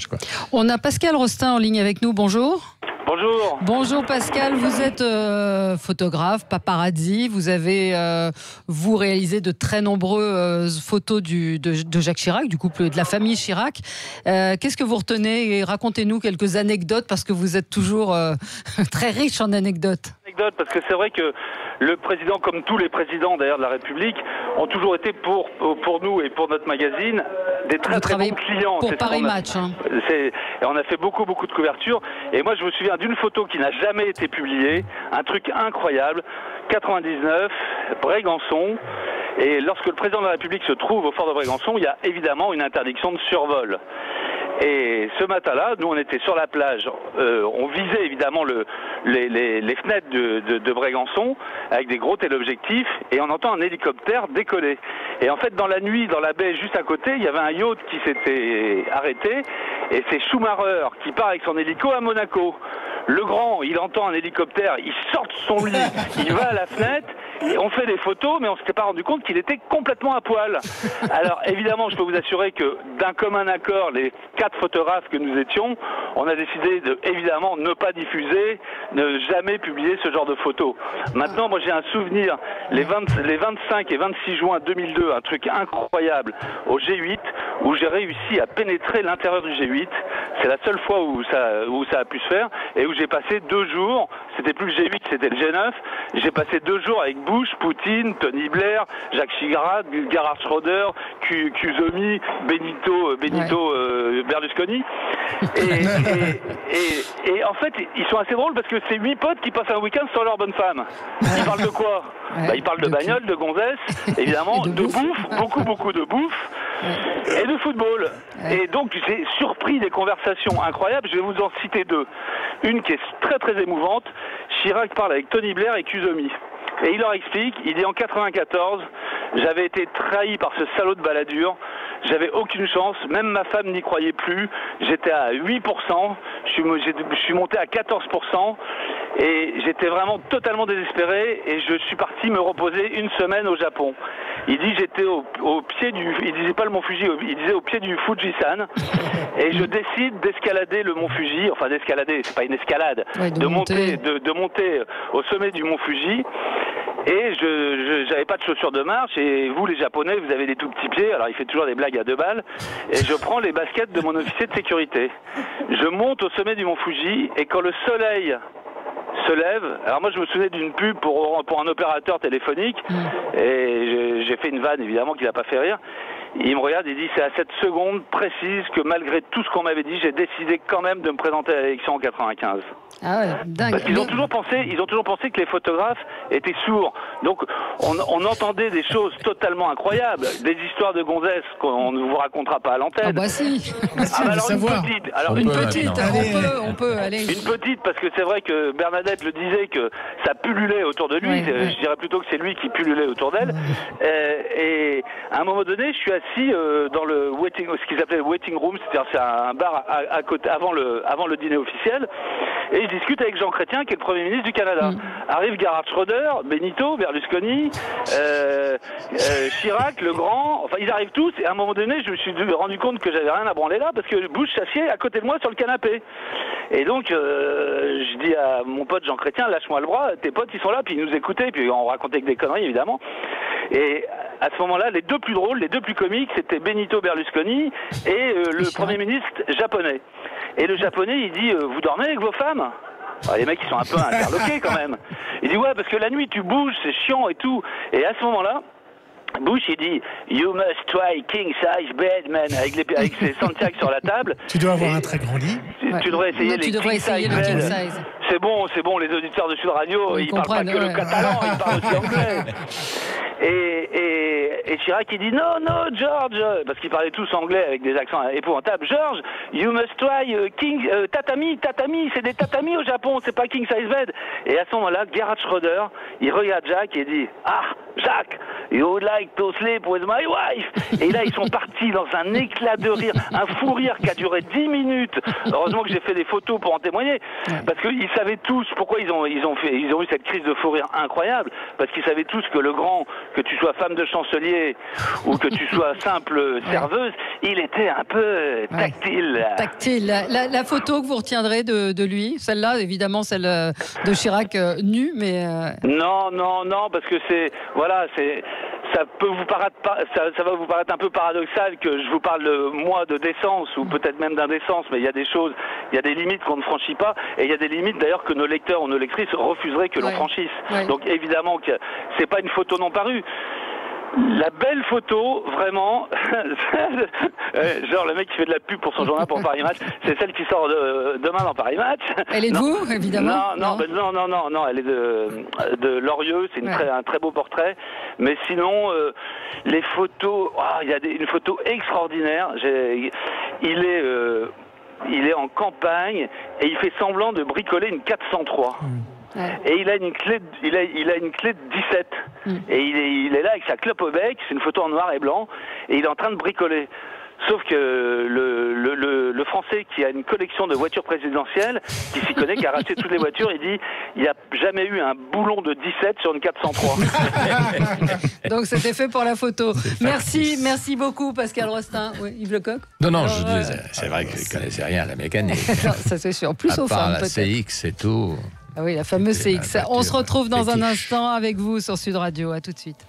quoi. On a Pascal Rostin en ligne avec nous, bonjour. Bonjour. Bonjour Pascal, vous êtes photographe, paparazzi, vous avez vous réalisé de très nombreuses photos de Jacques Chirac, du couple de la famille Chirac. Qu'est-ce que vous retenez et racontez-nous quelques anecdotes parce que vous êtes toujours très riche en anecdotes. Parce que c'est vrai que le président, comme tous les présidents d'ailleurs de la République, ont toujours été pour nous et pour notre magazine des très bons clients. Pour Paris Match. On a fait beaucoup de couvertures. Et moi je me souviens d'une photo qui n'a jamais été publiée, un truc incroyable, 99, Brégançon. Et lorsque le président de la République se trouve au fort de Brégançon, il y a évidemment une interdiction de survol. Et ce matin-là, nous on était sur la plage, on visait évidemment les fenêtres de Brégançon avec des gros téléobjectifs et on entend un hélicoptère décoller. Et en fait dans la nuit, dans la baie juste à côté, il y avait un yacht qui s'était arrêté et c'est Schumacher qui part avec son hélico à Monaco. Le grand, il entend un hélicoptère, il sort de son lit, il va à la fenêtre, et on fait des photos, mais on ne s'était pas rendu compte qu'il était complètement à poil. Alors évidemment, je peux vous assurer que d'un commun accord, les 4 photographes que nous étions, on a décidé de, évidemment, ne pas diffuser, ne jamais publier ce genre de photos. Maintenant, moi j'ai un souvenir, les 25 et 26 juin 2002, un truc incroyable, au G8, où j'ai réussi à pénétrer l'intérieur du G8. C'est la seule fois où ça a pu se faire, et où j'ai passé 2 jours, c'était plus le G8, c'était le G9, j'ai passé 2 jours avec Bush, Poutine, Tony Blair, Jacques Chirac, Gerhard Schröder, Cusomi, Benito Berlusconi. Et en fait, ils sont assez drôles parce que c'est 8 potes qui passent un week-end sans leur bonne femme. Ils parlent de quoi? Ils parlent de bagnole, de gonzesse, évidemment, de bouffe, beaucoup de bouffe, et de football. Et donc, j'ai surpris des conversations incroyables. Je vais vous en citer 2. Une qui est très émouvante. Chirac parle avec Tony Blair et Cusomi. Et il leur explique, il dit en 94, j'avais été trahi par ce salaud de Balladur, j'avais aucune chance, même ma femme n'y croyait plus, j'étais à 8%, je suis monté à 14%, et j'étais vraiment totalement désespéré, et je suis parti me reposer une semaine au Japon. Il dit j'étais au pied du, il disait pas le mont Fuji, il disait au pied du Fujisan, et je décide d'escalader le mont Fuji, enfin d'escalader, c'est pas une escalade, ouais, de monter au sommet du mont Fuji. Et j'avais pas de chaussures de marche, et vous les Japonais vous avez des tout petits pieds, alors il fait toujours des blagues à 2 balles, et je prends les baskets de mon officier de sécurité. Je monte au sommet du mont Fuji, et quand le soleil se lève, alors moi je me souvenais d'une pub pour un opérateur téléphonique, et j'ai fait une vanne évidemment qui n'a pas fait rire. Il me regarde et dit c'est à cette seconde précise que malgré tout ce qu'on m'avait dit, j'ai décidé quand même de me présenter à l'élection en 95. Ah ouais, dingue. Parce qu'ils ont toujours pensé que les photographes étaient sourds. Donc on entendait des choses totalement incroyables, des histoires de gonzesses qu'on ne vous racontera pas à l'antenne. Ah bah si. Alors une petite, on peut aller. Une petite parce que c'est vrai que Bernadette le disait que ça pullulait autour de lui. Je dirais plutôt que c'est lui qui pullulait autour d'elle. Et à un moment donné, je suis assis dans le ce qu'ils appelaient le waiting room, c'est-à-dire c'est un bar à côté avant le dîner officiel. Et je discute avec Jean Chrétien, qui est le Premier ministre du Canada. Arrive Gerhard Schröder, Benito, Berlusconi, Chirac, le Grand, enfin ils arrivent tous, et à un moment donné, je me suis rendu compte que j'avais rien à branler là, parce que Bush s'assied à côté de moi sur le canapé. Et donc, je dis à mon pote Jean Chrétien, lâche-moi le bras, tes potes ils sont là, puis ils nous écoutaient, puis on racontait que des conneries évidemment. Et à ce moment-là, les 2 plus drôles, les 2 plus comiques, c'était Benito Berlusconi et le Premier ministre japonais. Et le japonais, il dit, vous dormez avec vos femmes? Alors, les mecs, ils sont un peu interloqués quand même. Il dit, ouais, parce que la nuit, tu bouges, c'est chiant et tout. Et à ce moment-là, Bush, il dit You must try king size bed, man, avec ses Santiago sur la table. Tu dois avoir un très grand lit. Tu devrais essayer les king size. C'est bon, les auditeurs de Sud Radio, ils parlent pas que le catalan, ils parlent aussi anglais. Et Chirac il dit non George, parce qu'ils parlaient tous anglais avec des accents épouvantables. George, you must try tatami, c'est des tatamis au Japon, c'est pas king size bed. Et à ce moment-là, Gerhard Schröder, il regarde Jacques et dit Jacques, you would like to sleep with my wife. Et là ils sont partis dans un éclat de rire, un fou rire qui a duré 10 minutes. Heureusement que j'ai fait des photos pour en témoigner, parce qu'ils savaient tous pourquoi ils ont eu cette crise de fou rire incroyable, parce qu'ils savaient tous que le grand, que tu sois femme de chancelier hôtelier ou que tu sois simple serveuse, il était un peu tactile. Tactile. La photo que vous retiendrez de lui, celle-là, évidemment, celle de Chirac nu, mais... Non, parce que ça peut vous paraître ça va vous paraître un peu paradoxal que je vous parle de décence ou peut-être même d'indécence, mais il y a des choses, il y a des limites qu'on ne franchit pas et il y a des limites d'ailleurs que nos lecteurs ou nos lectrices refuseraient que l'on franchisse. Donc évidemment que c'est pas une photo non parue. La belle photo, vraiment, genre le mec qui fait de la pub pour son journal pour Paris Match, c'est celle qui sort demain dans Paris Match. Elle est de vous, évidemment. Non, elle est de Lorieux, c'est un très beau portrait. Mais sinon, les photos, il y a une photo extraordinaire. Il est en campagne et il fait semblant de bricoler une 403. Et il a une clé, il a une clé de 17. Et il est là avec sa clope au bec. C'est une photo en noir et blanc. Et il est en train de bricoler. Sauf que le Français qui a une collection de voitures présidentielles, qui s'y connaît, qui a racheté toutes les voitures, il dit il n'y a jamais eu un boulon de 17 sur une 403. Donc c'était fait pour la photo. Merci beaucoup Pascal Rostin. Oui, Yves Lecoq. Non, je disais, c'est vrai que je ne connaissais rien à la mécanique. Non, ça c'est sûr. Plus à aux part femmes la peut-être. CX et tout. Ah oui, la fameuse CX. On se retrouve dans un instant avec vous sur Sud Radio. À tout de suite.